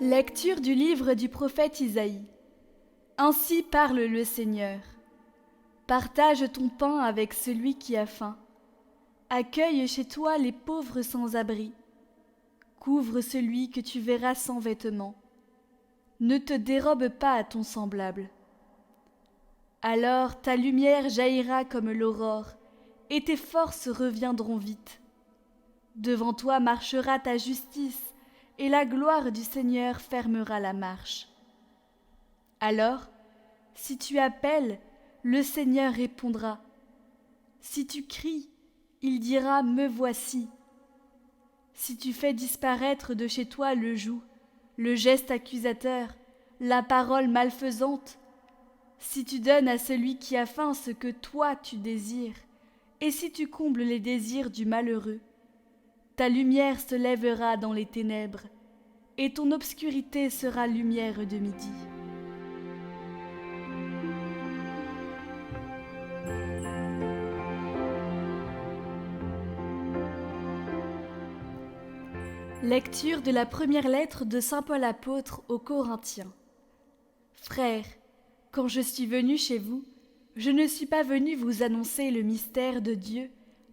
Lecture du livre du prophète Isaïe. Ainsi parle le Seigneur. Partage ton pain avec celui qui a faim. Accueille chez toi les pauvres sans abri. Couvre celui que tu verras sans vêtements. Ne te dérobe pas à ton semblable. Alors ta lumière jaillira comme l'aurore, et tes forces reviendront vite. Devant toi marchera ta justice, et la gloire du Seigneur fermera la marche. Alors, si tu appelles, le Seigneur répondra. Si tu cries, il dira « Me voici ». Si tu fais disparaître de chez toi le joug, le geste accusateur, la parole malfaisante, si tu donnes à celui qui a faim ce que toi tu désires, et si tu combles les désirs du malheureux, ta lumière se lèvera dans les ténèbres, et ton obscurité sera lumière de midi. Lecture de la première lettre de saint Paul apôtre aux Corinthiens. Frères, quand je suis venu chez vous, je ne suis pas venu vous annoncer le mystère de Dieu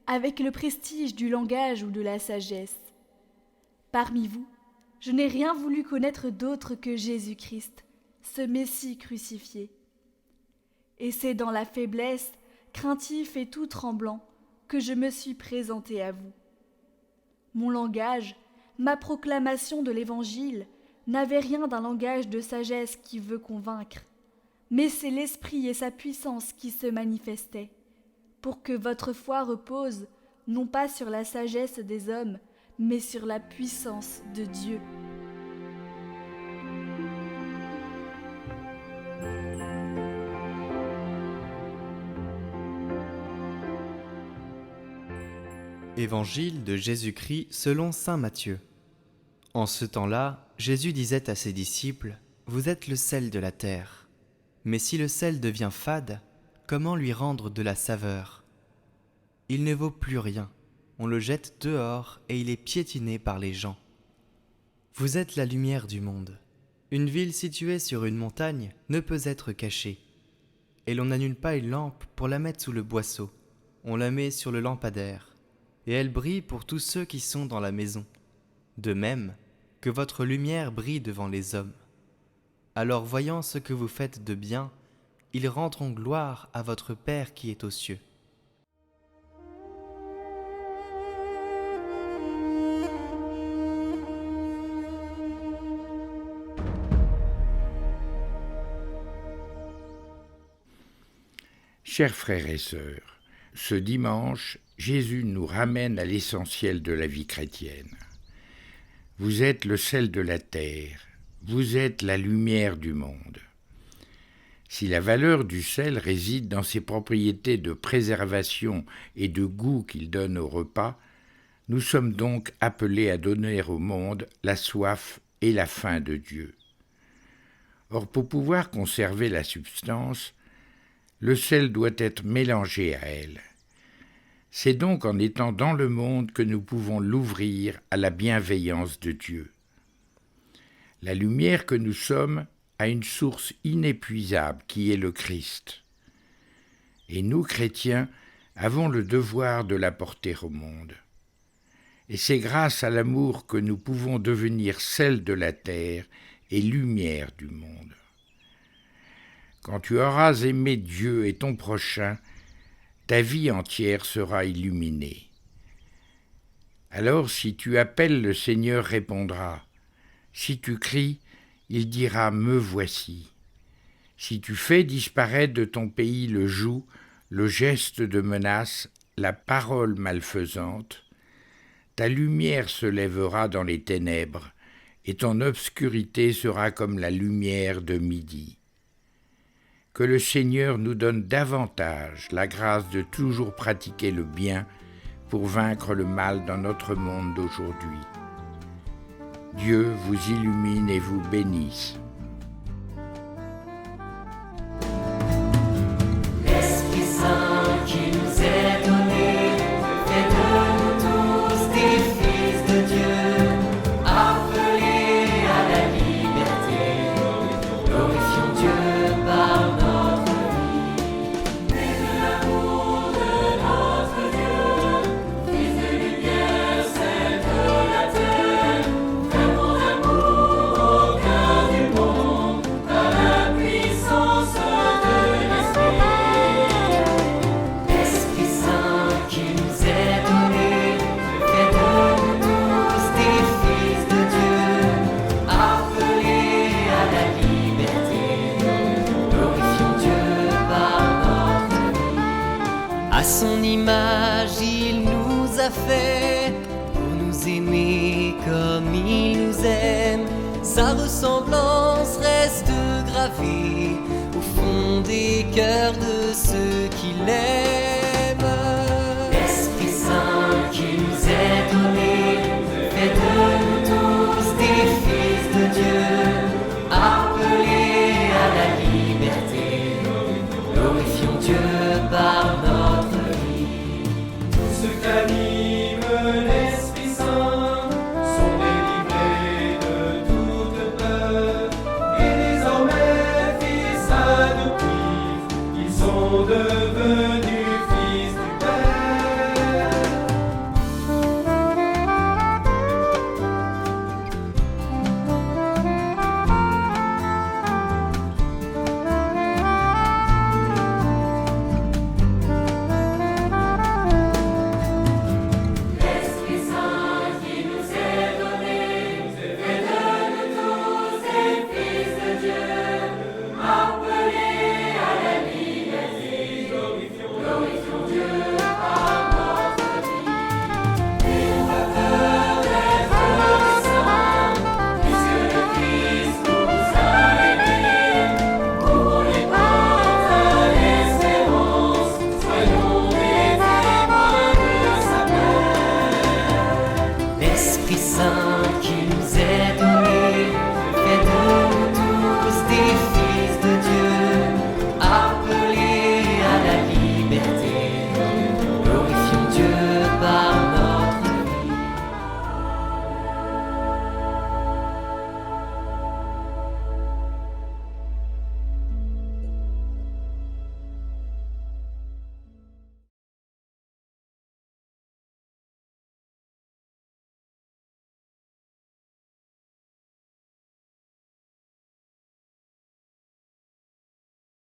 avec le prestige du langage ou de la sagesse. Parmi vous, je n'ai rien voulu connaître d'autre que Jésus-Christ, ce Messie crucifié. Et c'est dans la faiblesse, craintif et tout tremblant, que je me suis présenté à vous. Mon langage, ma proclamation de l'Évangile, n'avait rien d'un langage de sagesse qui veut convaincre, mais c'est l'Esprit et sa puissance qui se manifestaient, pour que votre foi repose, non pas sur la sagesse des hommes, mais sur la puissance de Dieu. Évangile de Jésus-Christ selon saint Matthieu. En ce temps-là, Jésus disait à ses disciples : « Vous êtes le sel de la terre. Mais si le sel devient fade, comment lui rendre de la saveur ? Il ne vaut plus rien. On le jette dehors et il est piétiné par les gens. Vous êtes la lumière du monde. Une ville située sur une montagne ne peut être cachée. Et l'on n'annule pas une lampe pour la mettre sous le boisseau. On la met sur le lampadaire. Et elle brille pour tous ceux qui sont dans la maison. De même, que votre lumière brille devant les hommes. Alors voyant ce que vous faites de bien, ils rendront gloire à votre Père qui est aux cieux. Chers frères et sœurs, ce dimanche, Jésus nous ramène à l'essentiel de la vie chrétienne. Vous êtes le sel de la terre, vous êtes la lumière du monde. Si la valeur du sel réside dans ses propriétés de préservation et de goût qu'il donne au repas, nous sommes donc appelés à donner au monde la soif et la faim de Dieu. Or, pour pouvoir conserver la substance, le sel doit être mélangé à elle. C'est donc en étant dans le monde que nous pouvons l'ouvrir à la bienveillance de Dieu. La lumière que nous sommes a une source inépuisable qui est le Christ. Et nous, chrétiens, avons le devoir de l'apporter au monde. Et c'est grâce à l'amour que nous pouvons devenir sel de la terre et lumière du monde. Quand tu auras aimé Dieu et ton prochain, ta vie entière sera illuminée. Alors si tu appelles, le Seigneur répondra. Si tu cries, il dira « Me voici ». Si tu fais disparaître de ton pays le joug, le geste de menace, la parole malfaisante, ta lumière se lèvera dans les ténèbres, et ton obscurité sera comme la lumière de midi. Que le Seigneur nous donne davantage la grâce de toujours pratiquer le bien pour vaincre le mal dans notre monde d'aujourd'hui. Dieu vous illumine et vous bénisse. L'Esprit Saint qui nous est donné, fait de nous tous des fils de Dieu, appelés à la vie. sa ressemblance reste gravée au fond des cœurs de ceux qui l'aiment. L'Esprit Saint qui nous est donné fait de nous tous des fils de Dieu, appelés à la liberté. Glorifions Dieu par notre vie. Tous ceux qui animent l'Esprit Saint sont délivrés de toute peur et désormais fils adoptifs, ils sont devenus fils du Père. L'Esprit Saint qui nous est donné fait de nous tous des fils de Dieu, appelés à la liberté. Glorifions Dieu par notre vie. N'ayons pas peur d'être saints, puisque le Christ nous a aimés. Ouvrons les portes à l'espérance, soyons des témoins de sa paix. L'Esprit Saint